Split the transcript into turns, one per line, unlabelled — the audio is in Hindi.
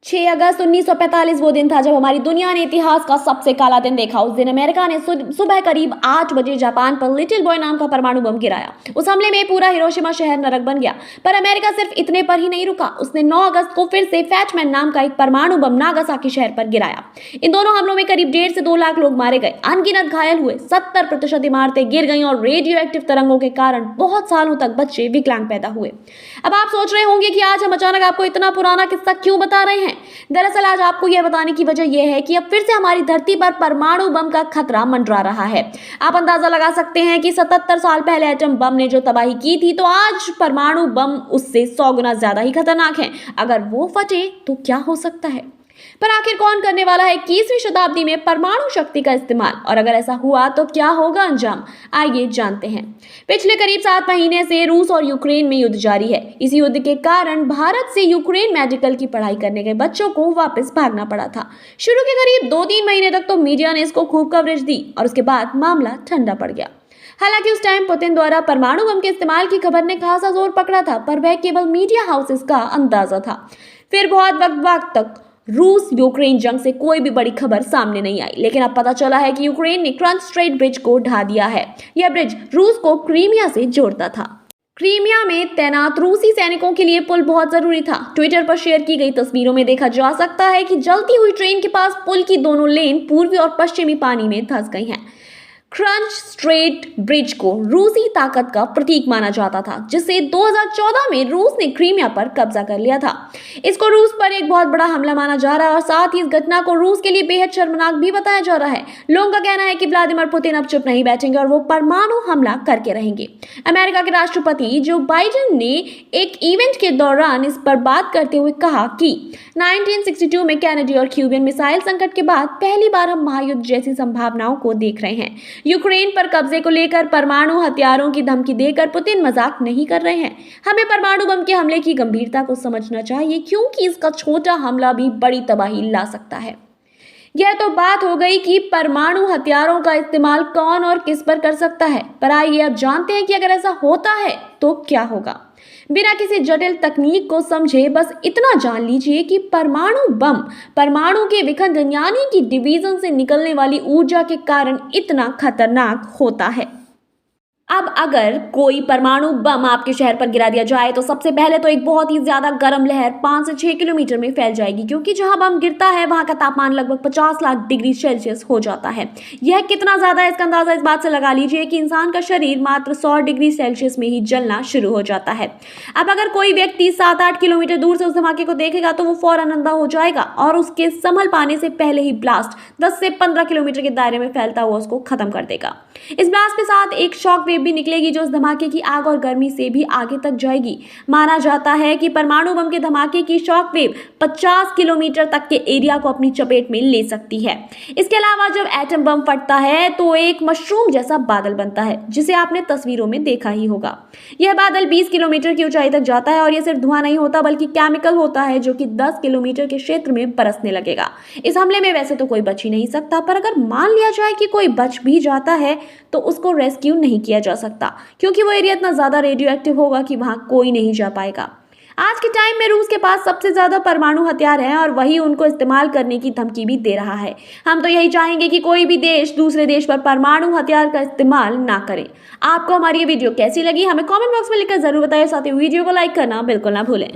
6 अगस्त 1945 वो दिन था जब हमारी दुनिया ने इतिहास का सबसे काला दिन देखा। उस दिन अमेरिका ने सुबह करीब 8 बजे जापान पर लिटिल बॉय नाम का परमाणु बम गिराया। उस हमले में पूरा हिरोशिमा शहर नरक बन गया। पर अमेरिका सिर्फ इतने पर ही नहीं रुका। उसने 9 अगस्त को फिर से फैचमैन नाम का एक परमाणु बम नागासाकी शहर पर गिराया। इन दोनों हमलों में करीब 1.5 से 2 लाख लोग मारे गए, अनगिनत घायल हुए, 70% इमारतें गिर गईं और रेडियो एक्टिव तरंगों के कारण बहुत सालों तक बच्चे विकलांग पैदा हुए। अब आप सोच रहे होंगे कि आज हम अचानक आपको इतना पुराना किस्सा क्यों बता रहे हैं। दरअसल आज आपको यह बताने की वजह यह है कि अब फिर से हमारी धरती पर परमाणु बम का खतरा मंडरा रहा है। आप अंदाजा लगा सकते हैं कि 77 साल पहले एटम बम ने जो तबाही की थी, तो आज परमाणु बम उससे 100 गुना ज्यादा ही खतरनाक है। अगर वो फटे तो क्या हो सकता है। पर आखिर कौन करने वाला है 21वीं शताब्दी में परमाणु शक्ति का इस्तेमाल, और अगर ऐसा हुआ तो क्या होगा अंजाम, आइए जानते हैं। पिछले करीब 7 महीने से रूस और यूक्रेन में युद्ध जारी है। इस युद्ध के कारण भारत से यूक्रेन मेडिकल की पढ़ाई करने गए बच्चों को वापस भागना पड़ा था। शुरू के करीब 2-3 महीने तक तो मीडिया ने इसको खूब कवरेज दी और उसके बाद मामला ठंडा पड़ गया। हालांकि उस टाइम पुतिन द्वारा परमाणु बम के इस्तेमाल की खबर ने खासा जोर पकड़ा था, पर वह केवल मीडिया हाउसेस का अंदाजा था। फिर बहुत वक्त तक रूस यूक्रेन जंग से कोई भी बड़ी खबर सामने नहीं आई, लेकिन अब पता चला है कि यूक्रेन ने क्रंच स्ट्रेट ब्रिज को ढा दिया है। यह ब्रिज रूस को क्रीमिया से जोड़ता था। क्रीमिया में तैनात रूसी सैनिकों के लिए पुल बहुत जरूरी था। ट्विटर पर शेयर की गई तस्वीरों में देखा जा सकता है कि जलती हुई ट्रेन के पास पुल की दोनों लेन पूर्वी और पश्चिमी पानी में धंस गई हैं। क्रंच स्ट्रेट ब्रिज को रूसी ताकत का प्रतीक माना जाता था, जिसे 2014 में रूस ने क्रीमिया पर कब्जा कर लिया था। इसको रूस पर एक बहुत बड़ा हमला माना जा रहा है और साथ ही इस घटना को रूस के लिए बेहद शर्मनाक भी बताया जा रहा है। लोगों का कहना है कि व्लादिमीर पुतिन अब चुप नहीं बैठेंगे और वो परमाणु हमला करके रहेंगे। अमेरिका के राष्ट्रपति जो बाइडेन ने एक इवेंट के दौरान इस पर बात करते हुए कहा कि 1962 में कैनेडी और क्यूबियन मिसाइल संकट के बाद पहली बार हम महायुद्ध जैसी संभावनाओं को देख रहे हैं। यूक्रेन पर कब्जे को लेकर परमाणु हथियारों की धमकी देकर पुतिन मजाक नहीं कर रहे हैं। हमें परमाणु बम के हमले की गंभीरता को समझना चाहिए, क्योंकि इसका छोटा हमला भी बड़ी तबाही ला सकता है। यह तो बात हो गई कि परमाणु हथियारों का इस्तेमाल कौन और किस पर कर सकता है, पर आइए अब जानते हैं कि अगर ऐसा होता है तो क्या होगा। बिना किसी जटिल तकनीक को समझे बस इतना जान लीजिए कि परमाणु बम परमाणु के विखंडन यानी कि डिवीजन से निकलने वाली ऊर्जा के कारण इतना खतरनाक होता है। अब अगर कोई परमाणु बम आपके शहर पर गिरा दिया जाए तो सबसे पहले तो एक बहुत ही ज्यादा गर्म लहर 5 से 6 किलोमीटर में फैल जाएगी, क्योंकि जहां बम गिरता है वहां का तापमान लगभग 50 लाख डिग्री सेल्सियस हो जाता है। यह कितना ज्यादा है इसका अंदाजा इस बात से लगा लीजिए कि इंसान का शरीर मात्र 100 डिग्री सेल्सियस में ही जलना शुरू हो जाता है। अब अगर कोई व्यक्ति 7-8 किलोमीटर दूर से उस धमाके को देखेगा तो वो फौरन अंधा हो जाएगा और उसके संभल पाने से पहले ही ब्लास्ट 10 से 15 किलोमीटर के दायरे में फैलता हुआ उसको खत्म कर देगा। इस ब्लास्ट के साथ एक शॉक वेव भी निकलेगी जो उस धमाके की आग और गर्मी से भी आगे तक जाएगी। माना जाता है कि परमाणु बम के धमाके की शॉक वेव 50 किलोमीटर तक के एरिया को अपनी चपेट में ले सकती है। इसके अलावा जब एटम बम फटता है तो एक मशरूम जैसा बादल बनता है, जिसे आपने तस्वीरों में देखा ही होगा। यह बादल 20 किलोमीटर की ऊंचाई तक जाता है और यह सिर्फ धुआं नहीं होता बल्कि केमिकल होता है जो कि 10 किलोमीटर के क्षेत्र में बरसने लगेगा। इस हमले में वैसे तो कोई बच ही नहीं सकता, पर अगर मान लिया जाए कि कोई बच भी जाता है तो उसको रेस्क्यू नहीं किया जा सकता, क्योंकि वो एरिया इतना ज्यादा रेडियो एक्टिव होगा कि वहां कोई नहीं जा पाएगा। आज के टाइम में रूस के पास सबसे ज्यादा परमाणु हथियार हैं और वही उनको इस्तेमाल करने की धमकी भी दे रहा है। हम तो यही चाहेंगे कि कोई भी देश दूसरे देश पर परमाणु हथियार का इस्तेमाल ना करे। आपको हमारी ये वीडियो कैसी लगी हमें कमेंट बॉक्स में लिखकर जरूर बताइए। साथ ही वीडियो को लाइक करना बिल्कुल ना भूलें।